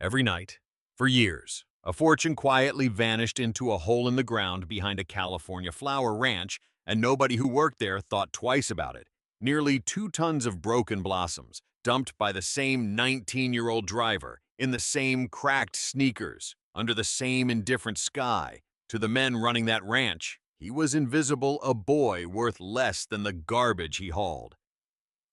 Every night, for years, a fortune quietly vanished into a hole in the ground behind a California flower ranch, and nobody who worked there thought twice about it. Nearly 2 tons of broken blossoms, dumped by the same 19-year-old driver, in the same cracked sneakers, under the same indifferent sky. To the men running that ranch, he was invisible, a boy worth less than the garbage he hauled.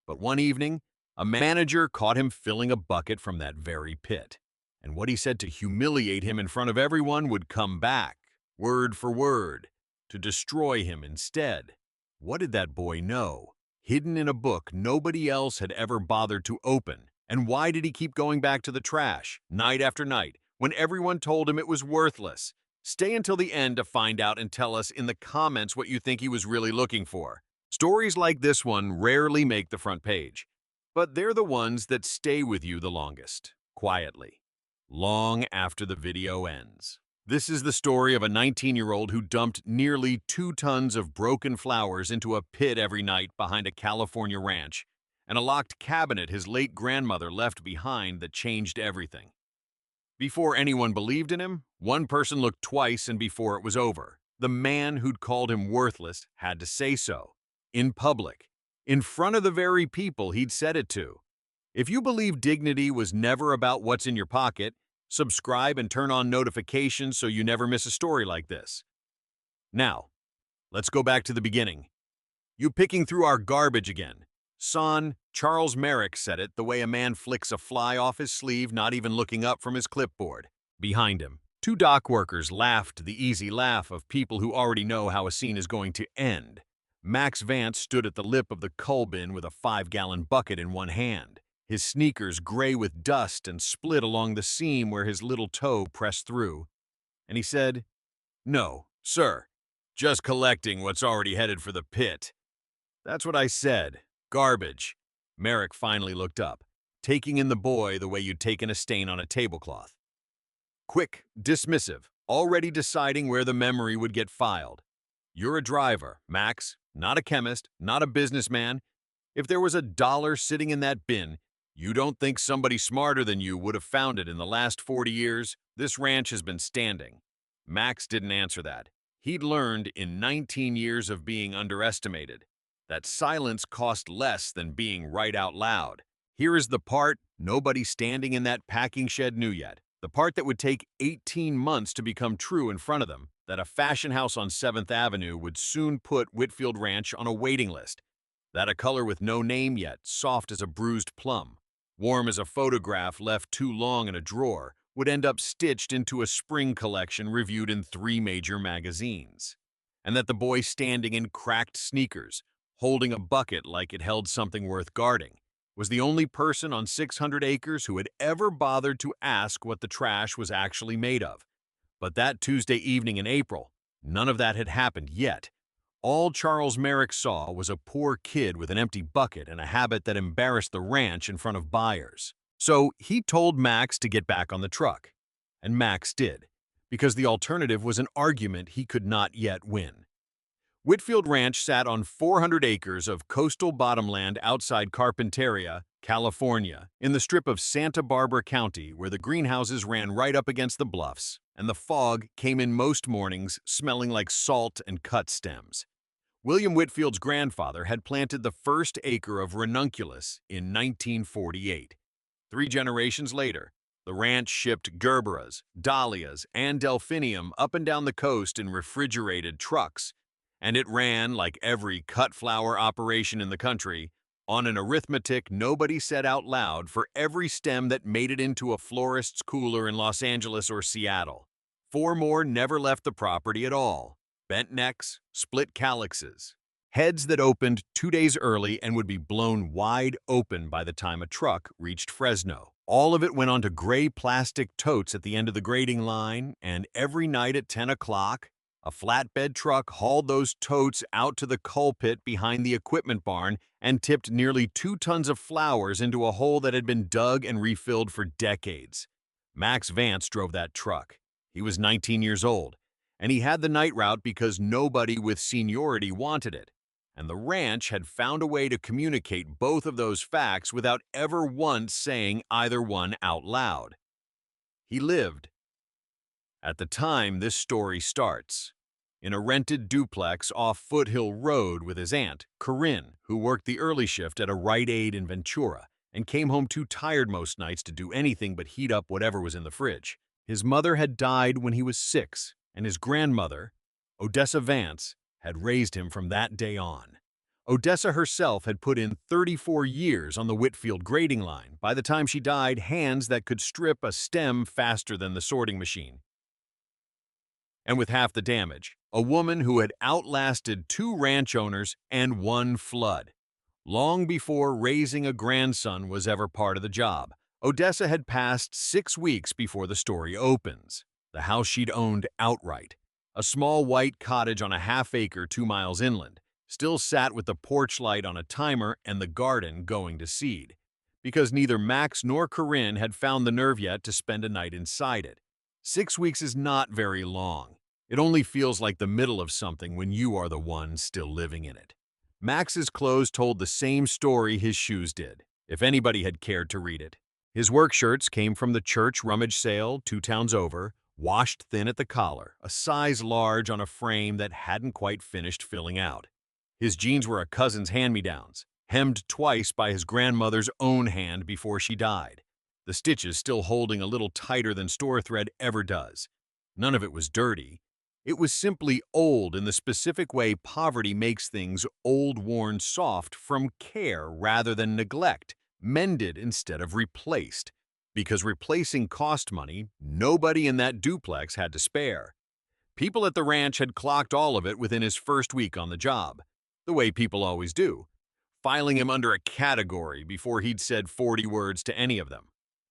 But one evening, a manager caught him filling a bucket from that very pit. And what he said to humiliate him in front of everyone would come back, word for word, to destroy him instead. What did that boy know? Hidden in a book nobody else had ever bothered to open. And why did he keep going back to the trash, night after night, when everyone told him it was worthless? Stay until the end to find out and tell us in the comments what you think he was really looking for. Stories like this one rarely make the front page, but they're the ones that stay with you the longest, quietly, long after the video ends. This is the story of a 19-year-old who dumped nearly 2 tons of broken flowers into a pit every night behind a California ranch, and a locked cabinet his late grandmother left behind that changed everything. Before anyone believed in him, one person looked twice, and before it was over, the man who'd called him worthless had to say so. In public, in front of the very people he'd said it to. If you believe dignity was never about what's in your pocket, subscribe and turn on notifications so you never miss a story like this. Now, let's go back to the beginning. You picking through our garbage again. Son, Charles Merrick said it the way a man flicks a fly off his sleeve, not even looking up from his clipboard. Behind him, two dock workers laughed the easy laugh of people who already know how a scene is going to end. Max Vance stood at the lip of the coal bin with a 5-gallon bucket in one hand, his sneakers gray with dust and split along the seam where his little toe pressed through. And he said, "No, sir, just collecting what's already headed for the pit." "That's what I said. Garbage." Merrick finally looked up, taking in the boy the way you'd taken a stain on a tablecloth. Quick, dismissive, already deciding where the memory would get filed. "You're a driver, Max, not a chemist, not a businessman. If there was $1 sitting in that bin, you don't think somebody smarter than you would have found it in the last 40 years? This ranch has been standing." Max didn't answer that. He'd learned in 19 years of being underestimated that silence cost less than being right out loud. Here is the part nobody standing in that packing shed knew yet. The part that would take 18 months to become true in front of them, that a fashion house on 7th Avenue would soon put Whitfield Ranch on a waiting list. That a color with no name yet, soft as a bruised plum, warm as a photograph left too long in a drawer, would end up stitched into a spring collection reviewed in 3 major magazines. And that the boy standing in cracked sneakers, holding a bucket like it held something worth guarding, was the only person on 600 acres who had ever bothered to ask what the trash was actually made of. But that Tuesday evening in April, none of that had happened yet. All Charles Merrick saw was a poor kid with an empty bucket and a habit that embarrassed the ranch in front of buyers. So he told Max to get back on the truck. And Max did, because the alternative was an argument he could not yet win. Whitfield Ranch sat on 400 acres of coastal bottomland outside Carpinteria, California, in the strip of Santa Barbara County where the greenhouses ran right up against the bluffs, and the fog came in most mornings smelling like salt and cut stems. William Whitfield's grandfather had planted the first acre of ranunculus in 1948. 3 generations later, the ranch shipped gerberas, dahlias, and delphinium up and down the coast in refrigerated trucks, and it ran, like every cut flower operation in the country, on an arithmetic nobody said out loud for every stem that made it into a florist's cooler in Los Angeles or Seattle. 4 more never left the property at all. Bent necks, split calyxes, heads that opened 2 days early and would be blown wide open by the time a truck reached Fresno. All of it went onto gray plastic totes at the end of the grading line, and every night at 10 o'clock, a flatbed truck hauled those totes out to the coal pit behind the equipment barn and tipped nearly 2 tons of flowers into a hole that had been dug and refilled for decades. Max Vance drove that truck. He was 19 years old, and he had the night route because nobody with seniority wanted it. And the ranch had found a way to communicate both of those facts without ever once saying either one out loud. He lived. At the time this story starts, in a rented duplex off Foothill Road with his aunt, Corinne, who worked the early shift at a Rite Aid in Ventura and came home too tired most nights to do anything but heat up whatever was in the fridge. His mother had died when he was 6, and his grandmother, Odessa Vance, had raised him from that day on. Odessa herself had put in 34 years on the Whitfield grading line. By the time she died, hands that could strip a stem faster than the sorting machine. And with half the damage, a woman who had outlasted 2 ranch owners and 1 flood. Long before raising a grandson was ever part of the job, Odessa had passed 6 weeks before the story opens. The house she'd owned outright, a small white cottage on a half-acre 2 miles inland, still sat with the porch light on a timer and the garden going to seed, because neither Max nor Corinne had found the nerve yet to spend a night inside it. 6 weeks is not very long. It only feels like the middle of something when you are the one still living in it. Max's clothes told the same story his shoes did, if anybody had cared to read it. His work shirts came from the church rummage sale 2 towns over, washed thin at the collar, a size large on a frame that hadn't quite finished filling out. His jeans were a cousin's hand-me-downs, hemmed twice by his grandmother's own hand before she died, the stitches still holding a little tighter than store thread ever does. None of it was dirty. It was simply old in the specific way poverty makes things old, worn, soft from care rather than neglect, mended instead of replaced. Because replacing cost money, nobody in that duplex had to spare. People at the ranch had clocked all of it within his first week on the job, the way people always do, filing him under a category before he'd said 40 words to any of them.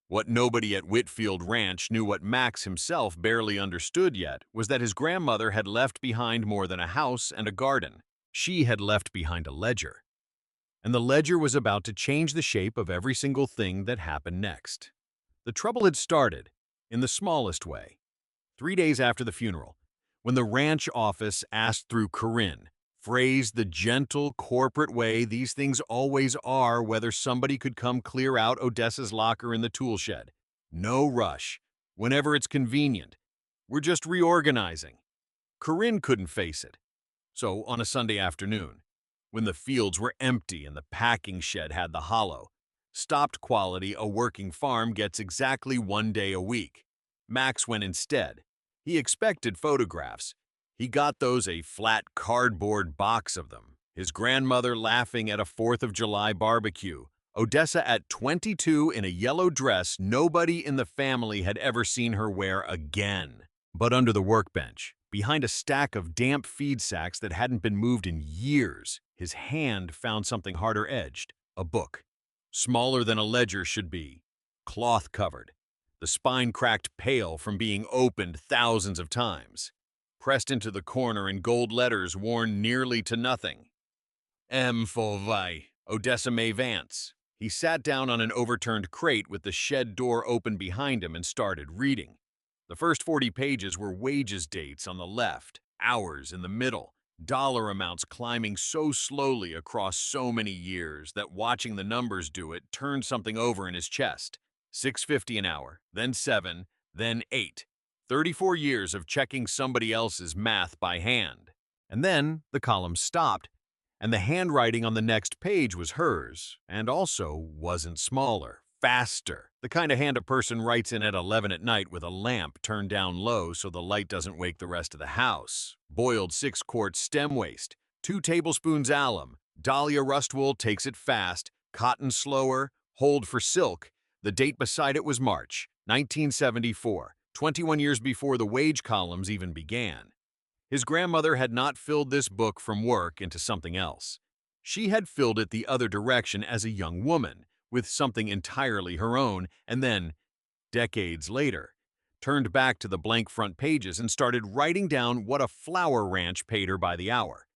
What nobody at Whitfield Ranch knew, what Max himself barely understood yet, was that his grandmother had left behind more than a house and a garden. She had left behind a ledger. And the ledger was about to change the shape of every single thing that happened next. The trouble had started, in the smallest way, 3 days after the funeral, when the ranch office asked through Corinne, phrased the gentle corporate way these things always are, whether somebody could come clear out Odessa's locker in the tool shed. No rush. Whenever it's convenient. We're just reorganizing. Corinne couldn't face it. So on a Sunday afternoon, when the fields were empty and the packing shed had the hollow, stopped quality, a working farm gets exactly 1 day a week. Max went instead. He expected photographs. He got those, a flat cardboard box of them. His grandmother laughing at a 4th of July barbecue. Odessa at 22 in a yellow dress nobody in the family had ever seen her wear again. But under the workbench, behind a stack of damp feed sacks that hadn't been moved in years, his hand found something harder edged, a book. Smaller than a ledger should be, cloth-covered, the spine cracked pale from being opened thousands of times. Pressed into the corner in gold letters worn nearly to nothing. M. Fovai, Odessa May Vance. He sat down on an overturned crate with the shed door open behind him and started reading. The first 40 pages were wages dates on the left, hours in the middle, dollar amounts climbing so slowly across so many years that watching the numbers do it turned something over in his chest. $6.50 an hour, then 7, then 8. 34 years of checking somebody else's math by hand. And then the column stopped, and the handwriting on the next page was hers, and also wasn't smaller, faster. The kind of hand a person writes in at 11 at night with a lamp turned down low so the light doesn't wake the rest of the house. Boiled 6-quart stem waste, 2 tablespoons alum, Dahlia rust wool takes it fast, cotton slower, hold for silk. The date beside it was March 1974. 21 years before the wage columns even began. His grandmother had not filled this book from work into something else. She had filled it the other direction as a young woman, with something entirely her own, and then, decades later, turned back to the blank front pages and started writing down what a flower ranch paid her by the hour.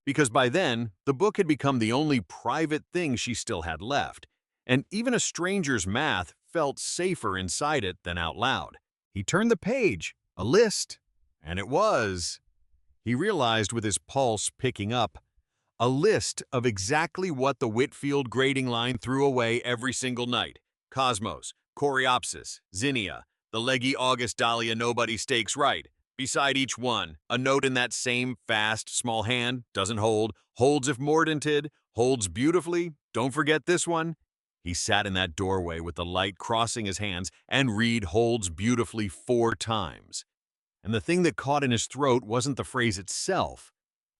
Because by then, the book had become the only private thing she still had left, and even a stranger's math felt safer inside it than out loud. He turned the page, a list, and it was, he realized with his pulse picking up, a list of exactly what the Whitfield grading line threw away every single night. Cosmos, Coreopsis, Zinnia, The leggy August Dahlia nobody stakes right. Beside each one, a note in that same fast, small hand, doesn't hold, holds if mordanted, holds beautifully, don't forget this one. He sat in that doorway with the light crossing his hands and read holds beautifully 4 times. And the thing that caught in his throat wasn't the phrase itself.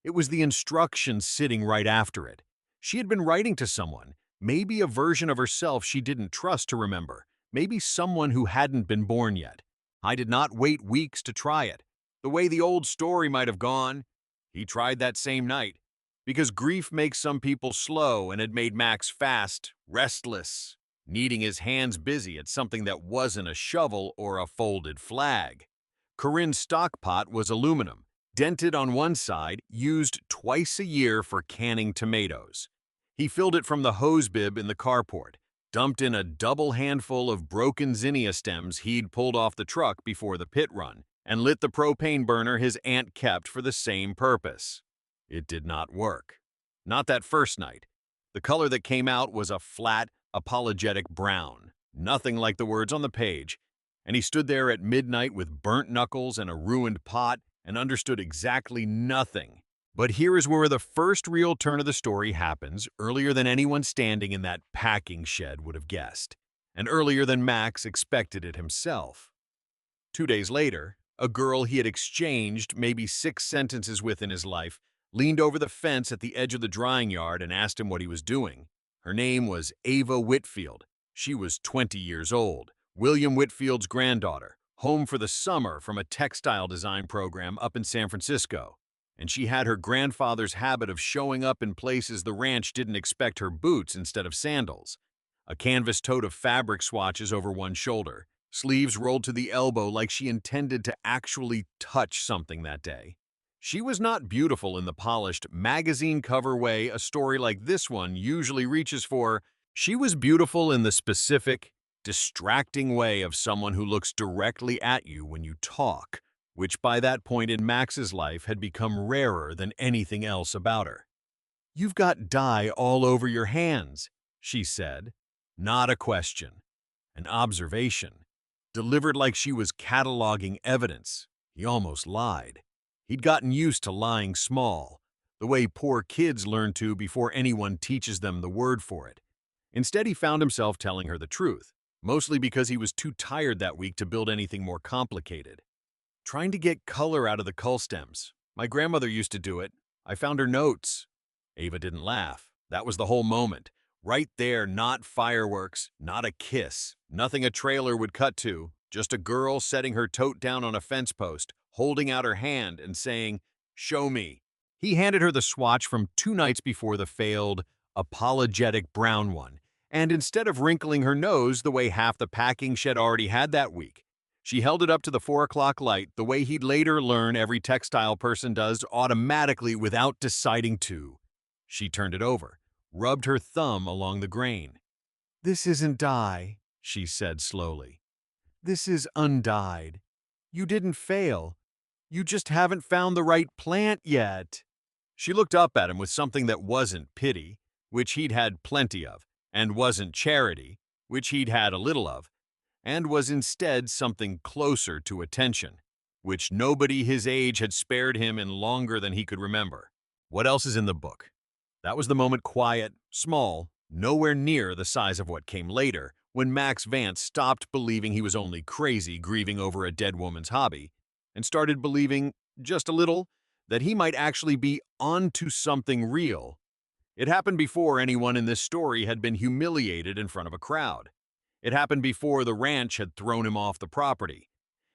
It was the instruction sitting right after it. She had been writing to someone, maybe a version of herself she didn't trust to remember, maybe someone who hadn't been born yet. I did not wait weeks to try it. The way the old story might have gone, he tried that same night. Because grief makes some people slow and had made Max fast, restless, needing his hands busy at something that wasn't a shovel or a folded flag. Corinne's stockpot was aluminum, dented on one side, used twice a year for canning tomatoes. He filled it from the hose bib in the carport, dumped in a double handful of broken zinnia stems he'd pulled off the truck before the pit run, and lit the propane burner his aunt kept for the same purpose. It did not work. Not that first night. The color that came out was a flat, apologetic brown, nothing like the words on the page, and he stood there at midnight with burnt knuckles and a ruined pot and understood exactly nothing. But here is where the first real turn of the story happens, earlier than anyone standing in that packing shed would have guessed, and earlier than Max expected it himself. 2 days later, a girl he had exchanged maybe 6 sentences with in his life leaned over the fence at the edge of the drying yard and asked him what he was doing. Her name was Ava Whitfield. She was 20 years old, William Whitfield's granddaughter, home for the summer from a textile design program up in San Francisco. And she had her grandfather's habit of showing up in places the ranch didn't expect her boots instead of sandals. A canvas tote of fabric swatches over one shoulder, sleeves rolled to the elbow like she intended to actually touch something that day. She was not beautiful in the polished, magazine cover way a story like this one usually reaches for. She was beautiful in the specific, distracting way of someone who looks directly at you when you talk, which by that point in Max's life had become rarer than anything else about her. "You've got dye all over your hands," she said. Not a question, an observation, delivered like she was cataloging evidence. He almost lied. He'd gotten used to lying small, the way poor kids learn to before anyone teaches them the word for it. Instead, he found himself telling her the truth, mostly because he was too tired that week to build anything more complicated. "Trying to get color out of the cull stems. My grandmother used to do it. I found her notes." Ava didn't laugh. That was the whole moment. Right there, not fireworks, not a kiss, nothing a trailer would cut to, just a girl setting her tote down on a fence post, holding out her hand and saying, "Show me." He handed her the swatch from 2 nights before the failed, apologetic brown one, and instead of wrinkling her nose the way half the packing shed already had that week, she held it up to the 4 o'clock light the way he'd later learn every textile person does automatically without deciding to. She turned it over, rubbed her thumb along the grain. "This isn't dye," she said slowly. "This is undyed. You didn't fail. You just haven't found the right plant yet." She looked up at him with something that wasn't pity, which he'd had plenty of, and wasn't charity, which he'd had a little of, and was instead something closer to attention, which nobody his age had spared him in longer than he could remember. "What else is in the book?" That was the moment, quiet, small, nowhere near the size of what came later, when Max Vance stopped believing he was only crazy grieving over a dead woman's hobby, and started believing, just a little, that he might actually be onto something real. It happened before anyone in this story had been humiliated in front of a crowd. It happened before the ranch had thrown him off the property.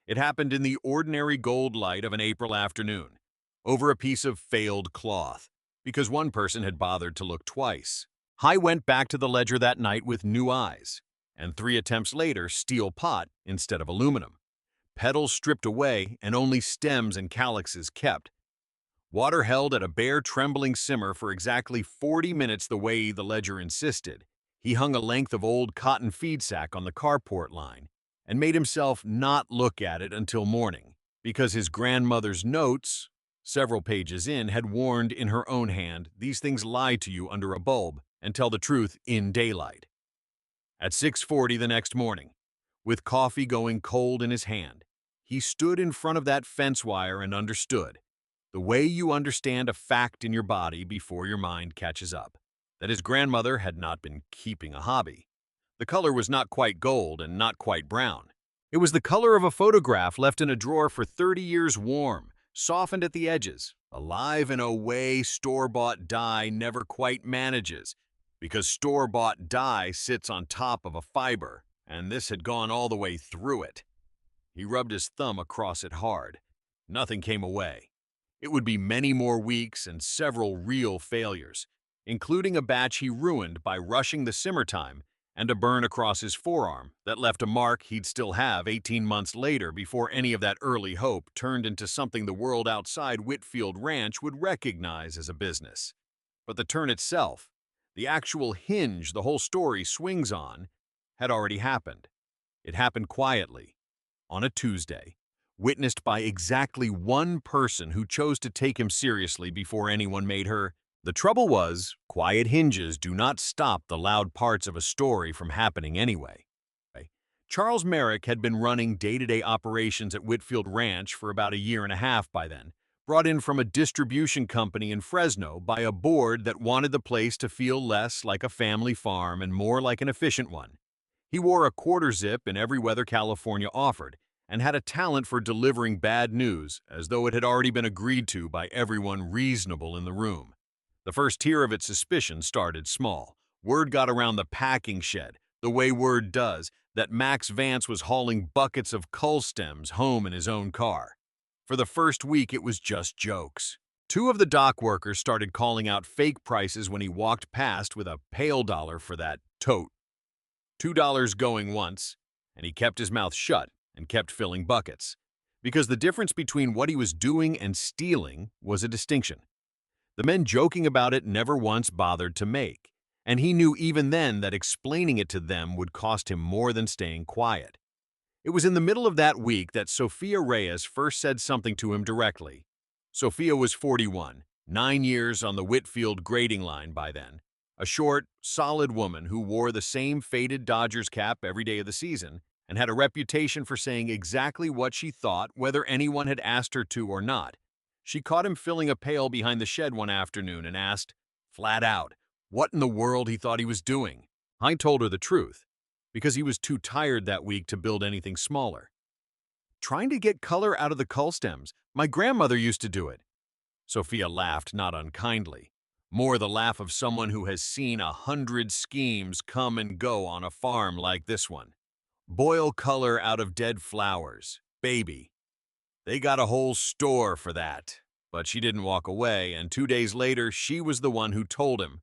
It happened in the ordinary gold light of an April afternoon, over a piece of failed cloth, because one person had bothered to look twice. High went back to the ledger that night with new eyes, and 3 attempts later, steel pot instead of aluminum. Petals stripped away and only stems and calyxes kept. Water held at a bare, trembling simmer for exactly 40 minutes the way the ledger insisted. He hung a length of old cotton feed sack on the carport line and made himself not look at it until morning, because his grandmother's notes, several pages in, had warned in her own hand, "These things lie to you under a bulb and tell the truth in daylight." At 6:40 the next morning, With coffee going cold in his hand, he stood in front of that fence wire and understood, the way you understand a fact in your body before your mind catches up, that his grandmother had not been keeping a hobby. The color was not quite gold and not quite brown. It was the color of a photograph left in a drawer for 30 years warm, softened at the edges, alive in a way store-bought dye never quite manages, because store-bought dye sits on top of a fiber, and this had gone all the way through it. He rubbed his thumb across it hard. Nothing came away. It would be many more weeks and several real failures, including a batch he ruined by rushing the simmer time and a burn across his forearm that left a mark he'd still have 18 months later before any of that early hope turned into something the world outside Whitfield Ranch would recognize as a business. But the turn itself, the actual hinge the whole story swings on, had already happened. It happened quietly, on a Tuesday, witnessed by exactly one person who chose to take him seriously before anyone made her. The trouble was, quiet hinges do not stop the loud parts of a story from happening anyway. Charles Merrick had been running day-to-day operations at Whitfield Ranch for about a year and a half by then, brought in from a distribution company in Fresno by a board that wanted the place to feel less like a family farm and more like an efficient one. He wore a quarter zip in every weather California offered and had a talent for delivering bad news as though it had already been agreed to by everyone reasonable in the room. The first tier of its suspicion started small. Word got around the packing shed, the way word does, that Max Vance was hauling buckets of cull stems home in his own car. For the first week, it was just jokes. Two of the dock workers started calling out fake prices when he walked past with a pale dollar for that tote. $2 going once, and he kept his mouth shut and kept filling buckets, because the difference between what he was doing and stealing was a distinction. The men joking about it never once bothered to make, and he knew even then that explaining it to them would cost him more than staying quiet. It was in the middle of that week that Sophia Reyes first said something to him directly. Sophia was 41, 9 years on the Whitfield grading line by then. A short, solid woman who wore the same faded Dodgers cap every day of the season and had a reputation for saying exactly what she thought whether anyone had asked her to or not. She caught him filling a pail behind the shed one afternoon and asked, flat out, what in the world he thought he was doing. I told her the truth, because he was too tired that week to build anything smaller. Trying to get color out of the cull stems. My grandmother used to do it. Sophia laughed, not unkindly. More the laugh of someone who has seen 100 schemes come and go on a farm like this one. Boil color out of dead flowers. Baby. They got a whole store for that. But she didn't walk away, and 2 days later, she was the one who told him,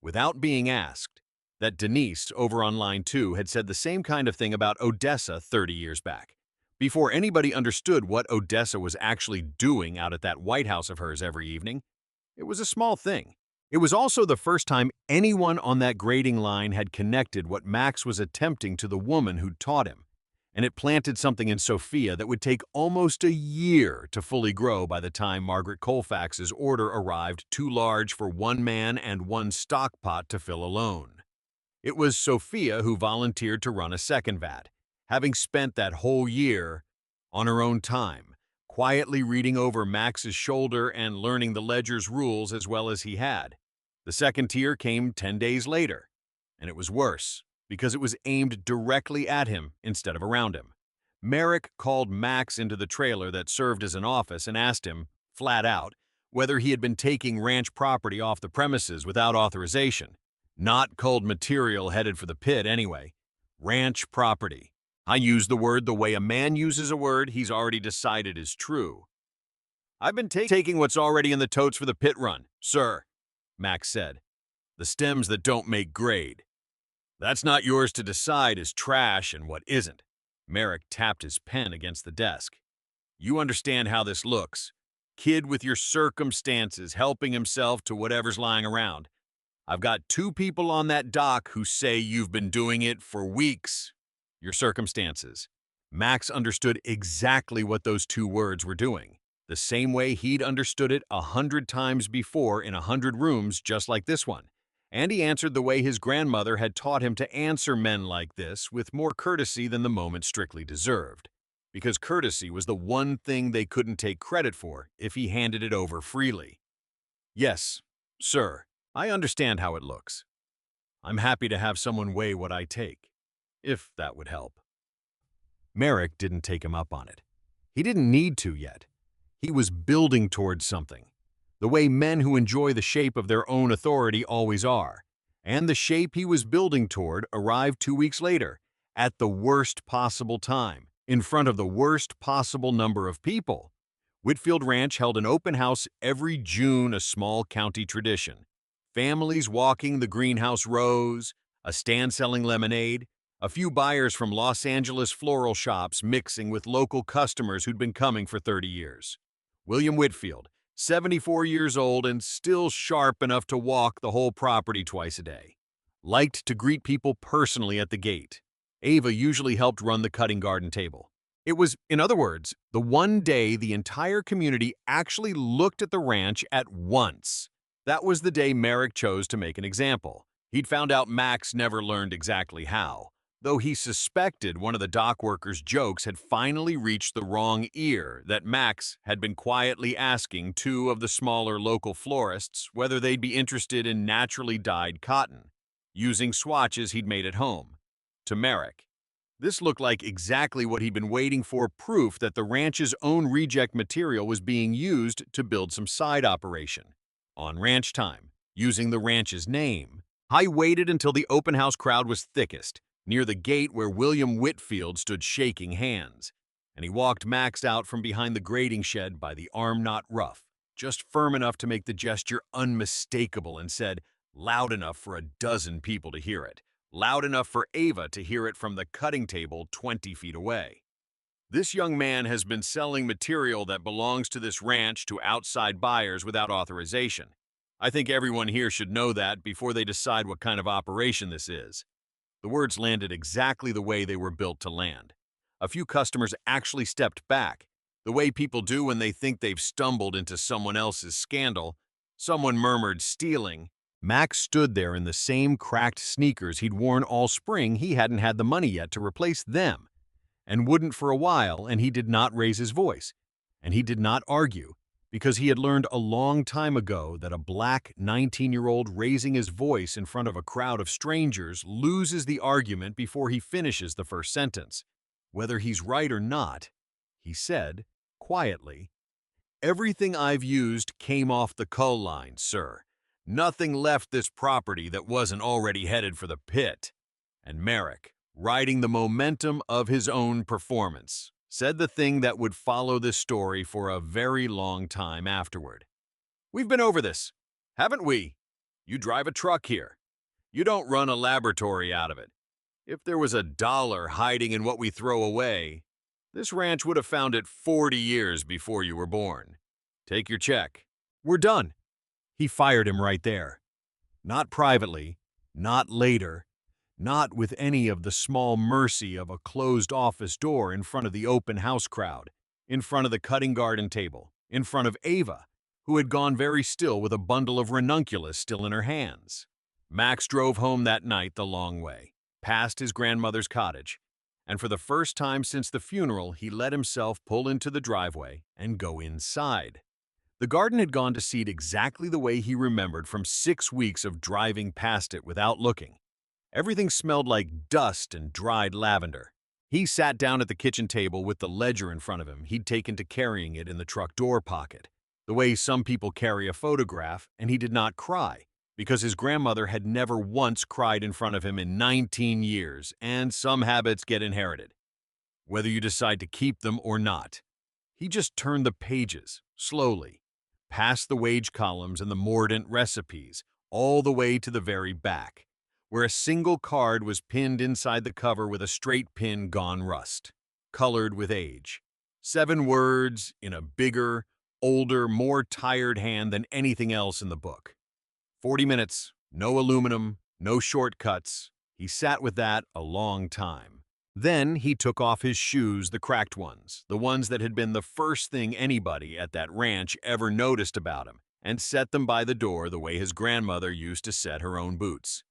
without being asked, that Denise, over on line 2, had said the same kind of thing about Odessa 30 years back, before anybody understood what Odessa was actually doing out at that White House of hers every evening. It was a small thing. It was also the first time anyone on that grading line had connected what Max was attempting to the woman who'd taught him, and it planted something in Sophia that would take almost a year to fully grow by the time Margaret Colfax's order arrived too large for one man and one stock pot to fill alone. It was Sophia who volunteered to run a second vat, having spent that whole year on her own time, quietly reading over Max's shoulder and learning the ledger's rules as well as he had. The second tier came 10 days later, and it was worse because it was aimed directly at him instead of around him. Merrick called Max into the trailer that served as an office and asked him, flat out, whether he had been taking ranch property off the premises without authorization. Not culled material headed for the pit anyway. Ranch property. I use the word the way a man uses a word he's already decided is true. I've been taking what's already in the totes for the pit run, sir, Max said. The stems that don't make grade. That's not yours to decide is trash and what isn't. Merrick tapped his pen against the desk. You understand how this looks. Kid with your circumstances helping himself to whatever's lying around. I've got 2 people on that dock who say you've been doing it for weeks. Your circumstances. Max understood exactly what those 2 words were doing, the same way he'd understood it 100 times before in 100 rooms just like this one. And he answered the way his grandmother had taught him to answer men like this, with more courtesy than the moment strictly deserved. Because courtesy was the one thing they couldn't take credit for if he handed it over freely. "Yes, sir, I understand how it looks. I'm happy to have someone weigh what I take, if that would help." Merrick didn't take him up on it. He didn't need to yet. He was building towards something, the way men who enjoy the shape of their own authority always are. And the shape he was building toward arrived 2 weeks later, at the worst possible time, in front of the worst possible number of people. Whitfield Ranch held an open house every June, a small county tradition. Families walking the greenhouse rows, a stand selling lemonade, a few buyers from Los Angeles floral shops mixing with local customers who'd been coming for 30 years. William Whitfield, 74 years old and still sharp enough to walk the whole property twice a day, liked to greet people personally at the gate. Ava usually helped run the cutting garden table. It was, in other words, the one day the entire community actually looked at the ranch at once. That was the day Merrick chose to make an example. He'd found out Max never learned exactly how, though he suspected one of the dock workers' jokes had finally reached the wrong ear, that Max had been quietly asking two of the smaller local florists whether they'd be interested in naturally dyed cotton, using swatches he'd made at home. To Merrick, this looked like exactly what he'd been waiting for, proof that the ranch's own reject material was being used to build some side operation. On ranch time, using the ranch's name. I waited until the open house crowd was thickest, near the gate where William Whitfield stood shaking hands, and he walked Max out from behind the grading shed by the arm knot rough, just firm enough to make the gesture unmistakable, and said, loud enough for a dozen people to hear it, loud enough for Ava to hear it from the cutting table 20 feet away. "This young man has been selling material that belongs to this ranch to outside buyers without authorization. I think everyone here should know that before they decide what kind of operation this is." The words landed exactly the way they were built to land. A few customers actually stepped back, the way people do when they think they've stumbled into someone else's scandal. Someone murmured, "Stealing." Max stood there in the same cracked sneakers he'd worn all spring. He hadn't had the money yet to replace them, and wouldn't for a while, and he did not raise his voice, and he did not argue, because he had learned a long time ago that a black 19-year-old raising his voice in front of a crowd of strangers loses the argument before he finishes the first sentence. "Whether he's right or not," he said, quietly, "everything I've used came off the cull line, sir. Nothing left this property that wasn't already headed for the pit." And Merrick, riding the momentum of his own performance, said the thing that would follow this story for a very long time afterward. "We've been over this, haven't we? You drive a truck here. You don't run a laboratory out of it. If there was $1 hiding in what we throw away, this ranch would have found it 40 years before you were born. Take your check. We're done." He fired him right there. Not privately, not later, not with any of the small mercy of a closed office door, in front of the open house crowd, in front of the cutting garden table, in front of Ava, who had gone very still with a bundle of ranunculus still in her hands. Max drove home that night the long way, past his grandmother's cottage, and for the first time since the funeral, he let himself pull into the driveway and go inside. The garden had gone to seed exactly the way he remembered from 6 weeks of driving past it without looking. Everything smelled like dust and dried lavender. He sat down at the kitchen table with the ledger in front of him. He'd taken to carrying it in the truck door pocket, the way some people carry a photograph, and he did not cry, because his grandmother had never once cried in front of him in 19 years, and some habits get inherited, whether you decide to keep them or not. He just turned the pages, slowly, past the wage columns and the mordant recipes, all the way to the very back, where a single card was pinned inside the cover with a straight pin gone rust, colored with age. 7 words in a bigger, older, more tired hand than anything else in the book. 40 minutes, no aluminum, no shortcuts. He sat with that a long time. Then he took off his shoes, the cracked ones, the ones that had been the first thing anybody at that ranch ever noticed about him, and set them by the door the way his grandmother used to set her own boots.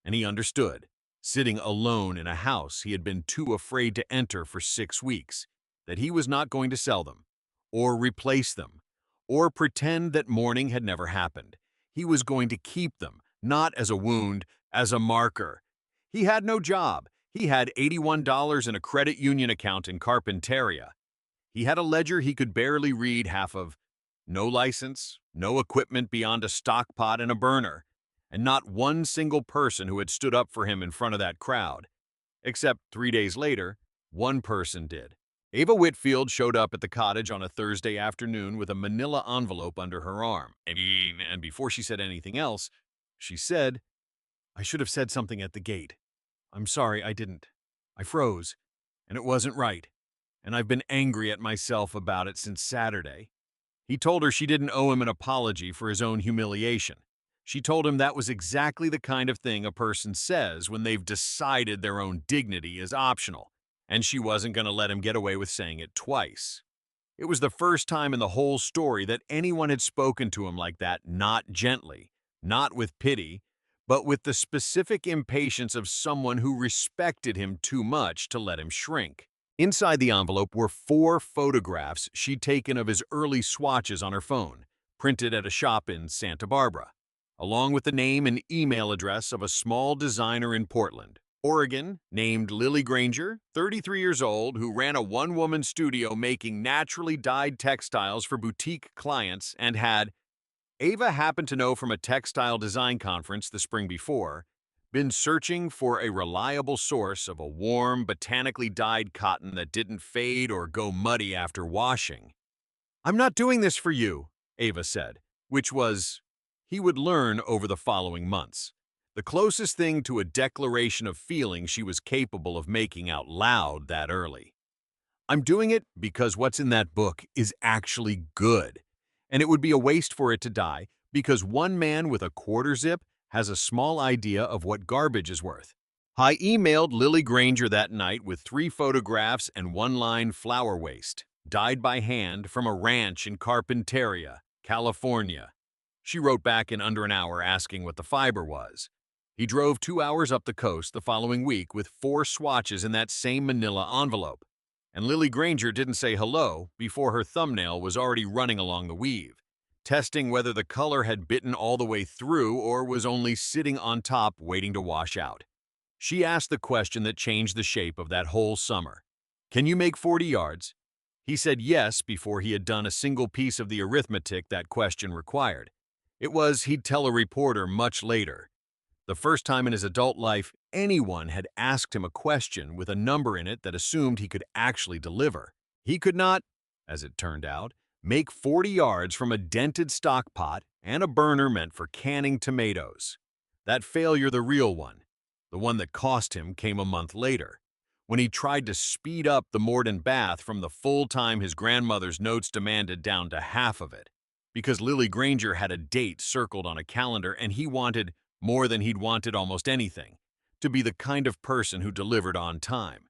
And he understood, sitting alone in a house he had been too afraid to enter for 6 weeks, that he was not going to sell them, or replace them, or pretend that mourning had never happened. He was going to keep them, not as a wound, as a marker. He had no job. He had $81 in a credit union account in Carpinteria. He had a ledger he could barely read half of. No license, no equipment beyond a stock pot and a burner, and not one single person who had stood up for him in front of that crowd. Except 3 days later, one person did. Ava Whitfield showed up at the cottage on a Thursday afternoon with a manila envelope under her arm. And before she said anything else, she said, "I should have said something at the gate. I'm sorry I didn't. I froze, and it wasn't right, and I've been angry at myself about it since Saturday." He told her she didn't owe him an apology for his own humiliation. She told him that was exactly the kind of thing a person says when they've decided their own dignity is optional, and she wasn't going to let him get away with saying it twice. It was the first time in the whole story that anyone had spoken to him like that, not gently, not with pity, but with the specific impatience of someone who respected him too much to let him shrink. Inside the envelope were 4 photographs she'd taken of his early swatches on her phone, printed at a shop in Santa Barbara, along with the name and email address of a small designer in Portland, Oregon, named Lily Granger, 33 years old, who ran a one-woman studio making naturally dyed textiles for boutique clients and had, Ava happened to know from a textile design conference the spring before, been searching for a reliable source of a warm, botanically dyed cotton that didn't fade or go muddy after washing. "I'm not doing this for you," Ava said, which was, he would learn over the following months, the closest thing to a declaration of feeling she was capable of making out loud that early. "I'm doing it because what's in that book is actually good, and it would be a waste for it to die because one man with a quarter zip has a small idea of what garbage is worth." I emailed Lily Granger that night with 3 photographs and one-line flower waste, dyed by hand from a ranch in Carpinteria, California. She wrote back in under an hour asking what the fiber was. He drove 2 hours up the coast the following week with 4 swatches in that same manila envelope. And Lily Granger didn't say hello before her thumbnail was already running along the weave, testing whether the color had bitten all the way through or was only sitting on top waiting to wash out. She asked the question that changed the shape of that whole summer. "Can you make 40 yards?" He said yes before he had done a single piece of the arithmetic that question required. It was, he'd tell a reporter much later, the first time in his adult life anyone had asked him a question with a number in it that assumed he could actually deliver. He could not, as it turned out, make 40 yards from a dented stock pot and a burner meant for canning tomatoes. That failure, the real one, the one that cost him, came a month later, when he tried to speed up the Morden bath from the full time his grandmother's notes demanded down to half of it, because Lily Granger had a date circled on a calendar and he wanted, more than he'd wanted almost anything, to be the kind of person who delivered on time.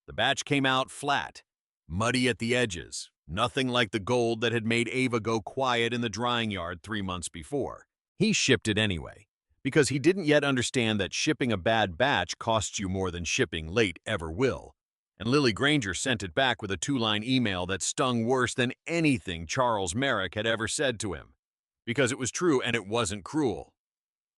The batch came out flat, muddy at the edges, nothing like the gold that had made Ava go quiet in the drying yard 3 months before. He shipped it anyway, because he didn't yet understand that shipping a bad batch costs you more than shipping late ever will. And Lily Granger sent it back with a 2-line email that stung worse than anything Charles Merrick had ever said to him, because it was true and it wasn't cruel.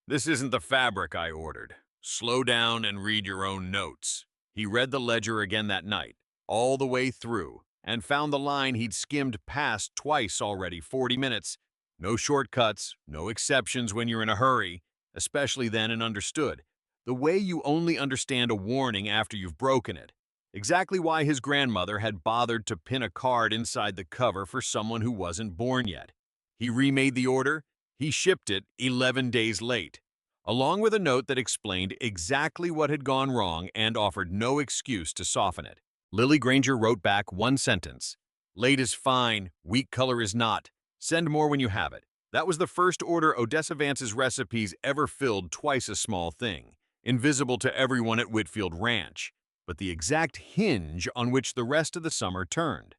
"This isn't the fabric I ordered. Slow down and read your own notes." He read the ledger again that night, all the way through, and found the line he'd skimmed past twice already, 40 minutes. No shortcuts, no exceptions when you're in a hurry, especially then, and understood. The way you only understand a warning after you've broken it. Exactly why his grandmother had bothered to pin a card inside the cover for someone who wasn't born yet. He remade the order. He shipped it 11 days late, along with a note that explained exactly what had gone wrong and offered no excuse to soften it. Lily Granger wrote back one sentence: "Late is fine, weak color is not. Send more when you have it." That was the first order Odessa Vance's recipes ever filled twice a small thing, invisible to everyone at Whitfield Ranch, but the exact hinge on which the rest of the summer turned.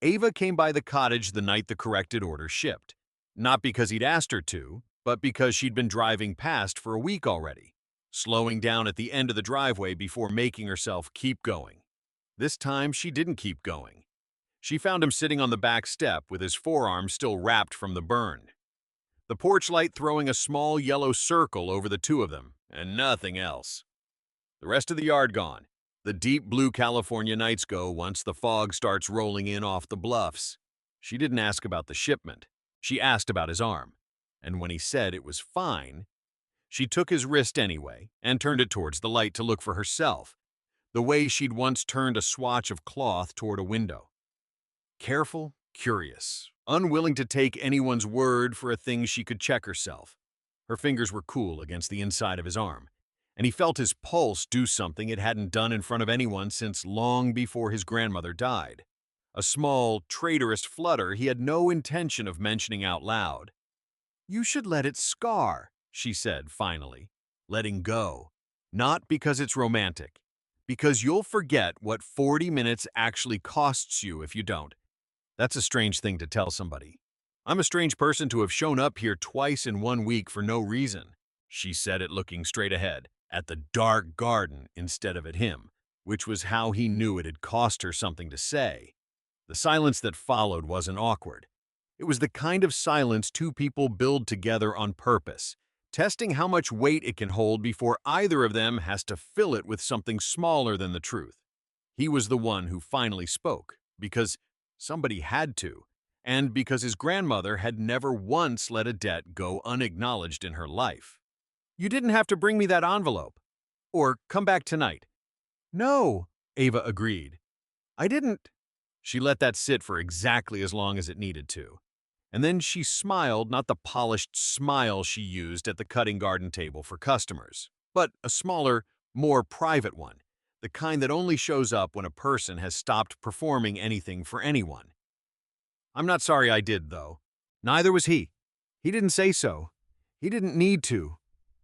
Ava came by the cottage the night the corrected order shipped. Not because he'd asked her to, but because she'd been driving past for a week already, slowing down at the end of the driveway before making herself keep going. This time, she didn't keep going. She found him sitting on the back step with his forearm still wrapped from the burn. The porch light throwing a small yellow circle over the two of them, and nothing else. The rest of the yard gone. The deep blue California nights go once the fog starts rolling in off the bluffs. She didn't ask about the shipment. She asked about his arm. And when he said it was fine, she took his wrist anyway and turned it towards the light to look for herself, the way she'd once turned a swatch of cloth toward a window. Careful, curious, unwilling to take anyone's word for a thing she could check herself. Her fingers were cool against the inside of his arm, and he felt his pulse do something it hadn't done in front of anyone since long before his grandmother died. A small, traitorous flutter he had no intention of mentioning out loud. "You should let it scar," she said finally, letting go. "Not because it's romantic, because you'll forget what 40 minutes actually costs you if you don't." That's a strange thing to tell somebody. "I'm a strange person to have shown up here twice in 1 week for no reason." She said it looking straight ahead, at the dark garden instead of at him, which was how he knew it had cost her something to say. The silence that followed wasn't awkward. It was the kind of silence two people build together on purpose, testing how much weight it can hold before either of them has to fill it with something smaller than the truth. He was the one who finally spoke, because somebody had to, and because his grandmother had never once let a debt go unacknowledged in her life. "You didn't have to bring me that envelope. Or come back tonight." "No," Ava agreed. "I didn't." She let that sit for exactly as long as it needed to. And then she smiled, not the polished smile she used at the cutting garden table for customers, but a smaller, more private one, the kind that only shows up when a person has stopped performing anything for anyone. "I'm not sorry I did, though. Neither was he. He didn't say so. He didn't need to.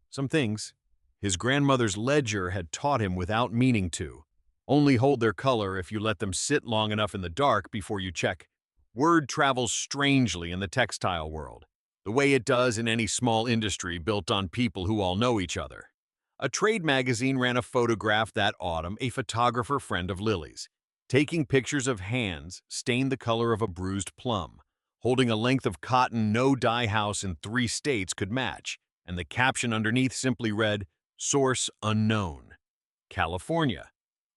Some things his grandmother's ledger had taught him without meaning to. Only hold their color if you let them sit long enough in the dark before you check. Word travels strangely in the textile world, the way it does in any small industry built on people who all know each other. A trade magazine ran a photograph that autumn, a photographer friend of Lily's, taking pictures of hands stained the color of a bruised plum, holding a length of cotton no dye house in 3 states could match, and the caption underneath simply read, "Source unknown. California."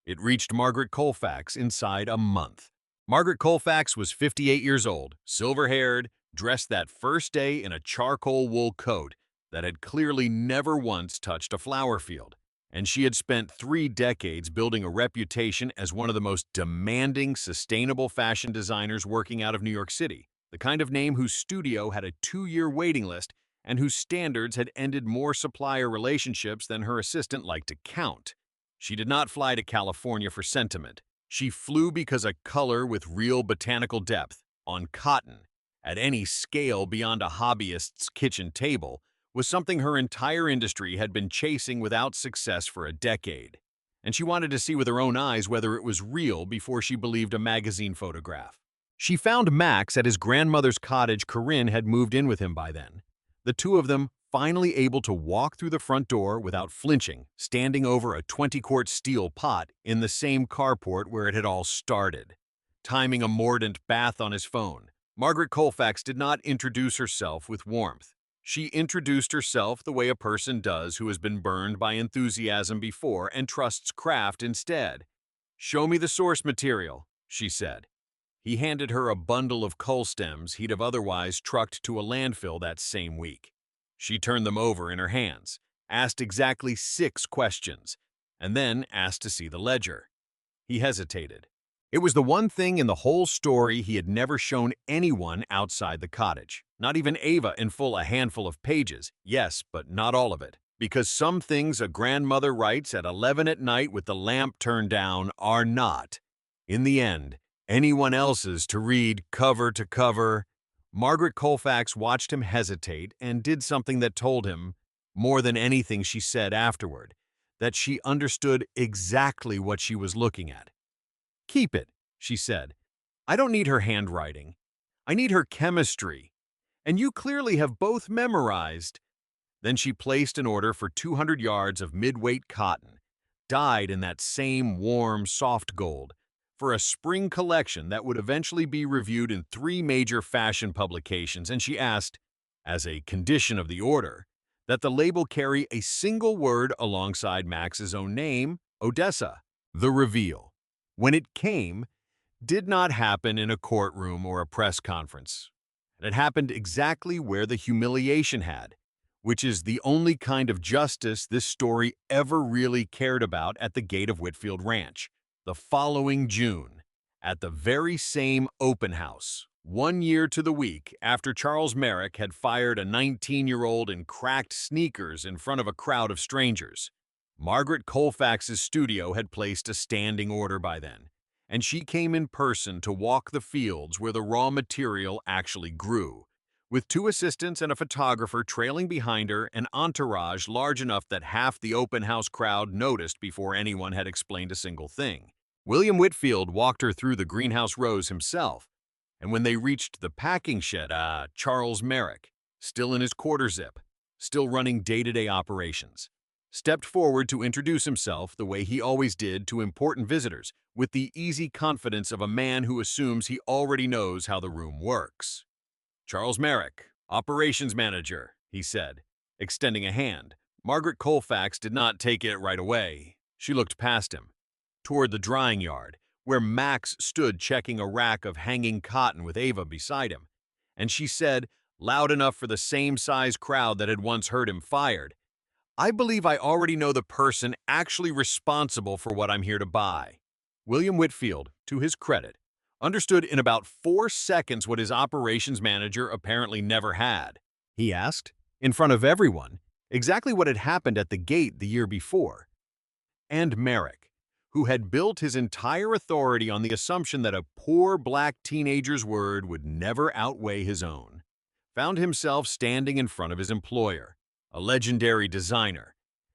It reached Margaret Colfax inside a month. Margaret Colfax was 58 years old, silver-haired, dressed that first day in a charcoal wool coat that had clearly never once touched a flower field, and she had spent 3 decades building a reputation as one of the most demanding, sustainable fashion designers working out of New York City, the kind of name whose studio had a 2-year waiting list and whose standards had ended more supplier relationships than her assistant liked to count. She did not fly to California for sentiment. She flew because a color with real botanical depth, on cotton, at any scale beyond a hobbyist's kitchen table, was something her entire industry had been chasing without success for a decade. And she wanted to see with her own eyes whether it was real before she believed a magazine photograph. She found Max at his grandmother's cottage. Corinne had moved in with him by then. The two of them finally able to walk through the front door without flinching, standing over a 20-quart steel pot in the same carport where it had all started. Timing a mordant bath on his phone, Margaret Colfax did not introduce herself with warmth. She introduced herself the way a person does who has been burned by enthusiasm before and trusts craft instead. "Show me the source material," she said. He handed her a bundle of coal stems he'd have otherwise trucked to a landfill that same week. She turned them over in her hands, asked exactly 6 questions, and then asked to see the ledger. He hesitated. It was the one thing in the whole story he had never shown anyone outside the cottage, not even Ava in full a handful of pages, yes, but not all of it, because some things a grandmother writes at 11 at night with the lamp turned down are not, in the end, anyone else's to read cover to cover. Margaret Colfax watched him hesitate and did something that told him, more than anything she said afterward, that she understood exactly what she was looking at. "Keep it," she said. "I don't need her handwriting. I need her chemistry. and you clearly have both memorized." Then she placed an order for 200 yards of mid-weight cotton, dyed in that same warm, soft gold, for a spring collection that would eventually be reviewed in 3 major fashion publications, and she asked, as a condition of the order, that the label carry a single word alongside Max's own name, Odessa. The reveal, when it came, did not happen in a courtroom or a press conference. It happened exactly where the humiliation had, which is the only kind of justice this story ever really cared about at the gate of Whitfield Ranch. The following June, at the very same open house, 1 year to the week after Charles Merrick had fired a 19-year-old in cracked sneakers in front of a crowd of strangers, Margaret Colfax's studio had placed a standing order by then, and she came in person to walk the fields where the raw material actually grew, with 2 assistants and a photographer trailing behind her, an entourage large enough that half the open house crowd noticed before anyone had explained a single thing. William Whitfield walked her through the greenhouse rows himself, and when they reached the packing shed, Charles Merrick, still in his quarter zip, still running day-to-day operations, stepped forward to introduce himself the way he always did to important visitors, with the easy confidence of a man who assumes he already knows how the room works. "Charles Merrick, operations manager," he said, extending a hand. Margaret Colfax did not take it right away. She looked past him, toward the drying yard, where Max stood checking a rack of hanging cotton with Ava beside him, and she said, loud enough for the same-size crowd that had once heard him fired, "I believe I already know the person actually responsible for what I'm here to buy." William Whitfield, to his credit, understood in about 4 seconds what his operations manager apparently never had. He asked, in front of everyone, exactly what had happened at the gate the year before. And Merrick, who had built his entire authority on the assumption that a poor black teenager's word would never outweigh his own, found himself standing in front of his employer, a legendary designer,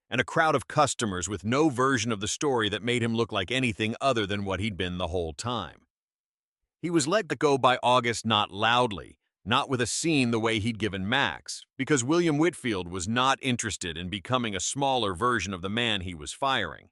and a crowd of customers with no version of the story that made him look like anything other than what he'd been the whole time. He was let go by August, not loudly, not with a scene the way he'd given Max, because William Whitfield was not interested in becoming a smaller version of the man he was firing.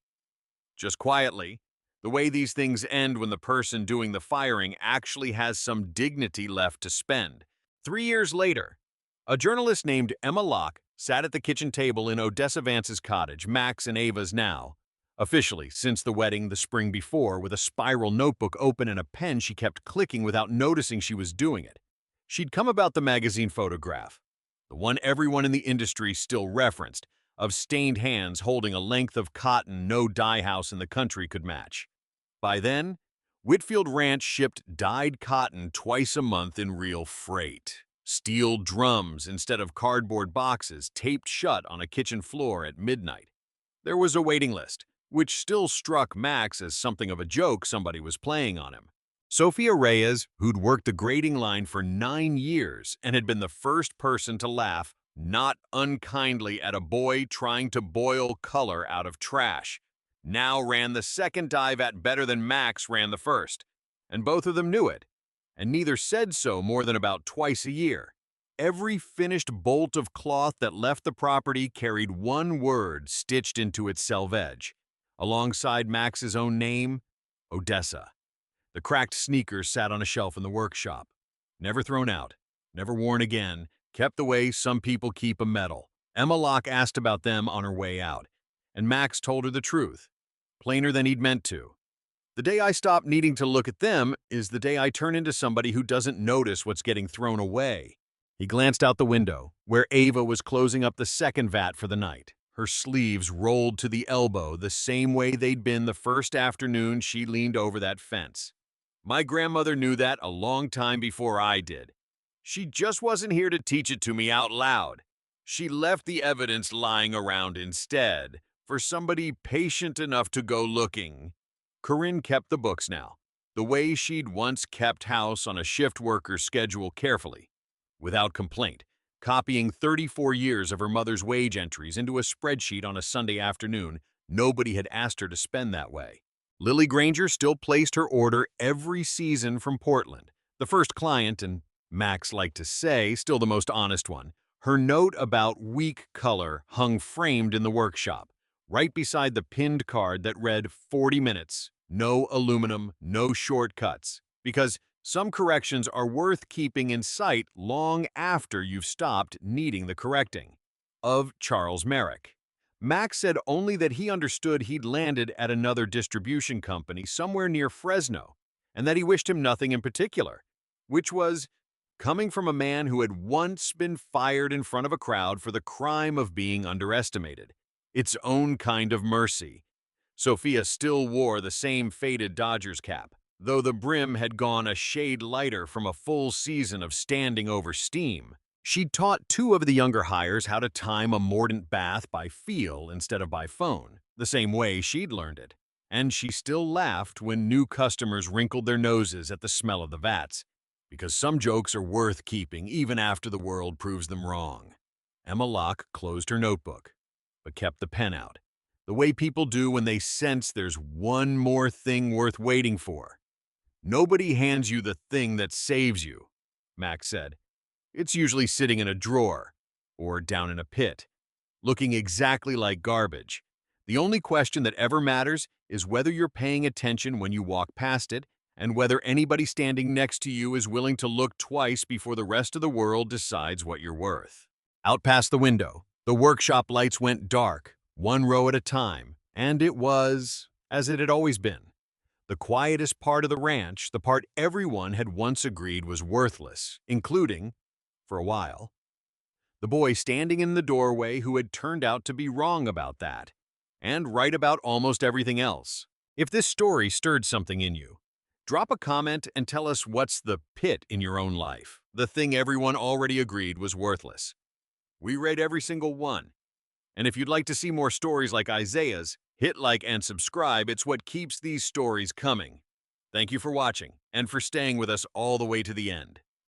Just quietly, the way these things end when the person doing the firing actually has some dignity left to spend. 3 years later, a journalist named Emma Locke sat at the kitchen table in Odessa Vance's cottage, Max and Ava's now, officially since the wedding the spring before, with a spiral notebook open and a pen she kept clicking without noticing she was doing it. She'd come about the magazine photograph, the one everyone in the industry still referenced, of stained hands holding a length of cotton no dye house in the country could match. By then, Whitfield Ranch shipped dyed cotton twice a month in real freight. Steel drums instead of cardboard boxes taped shut on a kitchen floor at midnight. There was a waiting list, which still struck Max as something of a joke somebody was playing on him. Sophia Reyes, who'd worked the grading line for 9 years and had been the first person to laugh, not unkindly, at a boy trying to boil color out of trash, now ran the second dive at better than Max ran the first, and both of them knew it, and neither said so more than about twice a year. Every finished bolt of cloth that left the property carried one word stitched into its selvage, alongside Max's own name, Odessa. The cracked sneakers sat on a shelf in the workshop, never thrown out, never worn again, kept the way some people keep a medal. Emma Locke asked about them on her way out, and Max told her the truth, plainer than he'd meant to. "The day I stop needing to look at them is the day I turn into somebody who doesn't notice what's getting thrown away." He glanced out the window, where Ava was closing up the second vat for the night, her sleeves rolled to the elbow the same way they'd been the first afternoon she leaned over that fence. "My grandmother knew that a long time before I did. She just wasn't here to teach it to me out loud. She left the evidence lying around instead, for somebody patient enough to go looking." Corinne kept the books now, the way she'd once kept house on a shift worker's schedule, carefully, without complaint, copying 34 years of her mother's wage entries into a spreadsheet on a Sunday afternoon nobody had asked her to spend that way. Lily Granger still placed her order every season from Portland, the first client and Max liked to say, still the most honest one, her note about weak color hung framed in the workshop, right beside the pinned card that read 40 minutes, no aluminum, no shortcuts, because some corrections are worth keeping in sight long after you've stopped needing the correcting. Of Charles Merrick. Max said only that he understood he'd landed at another distribution company somewhere near Fresno, and that he wished him nothing in particular, which was coming from a man who had once been fired in front of a crowd for the crime of being underestimated. Its own kind of mercy. Sophia still wore the same faded Dodgers cap, though the brim had gone a shade lighter from a full season of standing over steam. She'd taught two of the younger hires how to time a mordant bath by feel instead of by phone, the same way she'd learned it. And she still laughed when new customers wrinkled their noses at the smell of the vats, because some jokes are worth keeping even after the world proves them wrong. Emma Locke closed her notebook, but kept the pen out, the way people do when they sense there's one more thing worth waiting for. Nobody hands you the thing that saves you, Max said. It's usually sitting in a drawer, or down in a pit, looking exactly like garbage. The only question that ever matters is whether you're paying attention when you walk past it, and whether anybody standing next to you is willing to look twice before the rest of the world decides what you're worth. Out past the window, the workshop lights went dark, one row at a time, and it was, as it had always been, the quietest part of the ranch, the part everyone had once agreed was worthless, including, for a while, the boy standing in the doorway who had turned out to be wrong about that, and right about almost everything else. If this story stirred something in you, drop a comment and tell us what's the pit in your own life, the thing everyone already agreed was worthless. We rate every single one. And if you'd like to see more stories like Isaiah's, hit like and subscribe. It's what keeps these stories coming. Thank you for watching and for staying with us all the way to the end.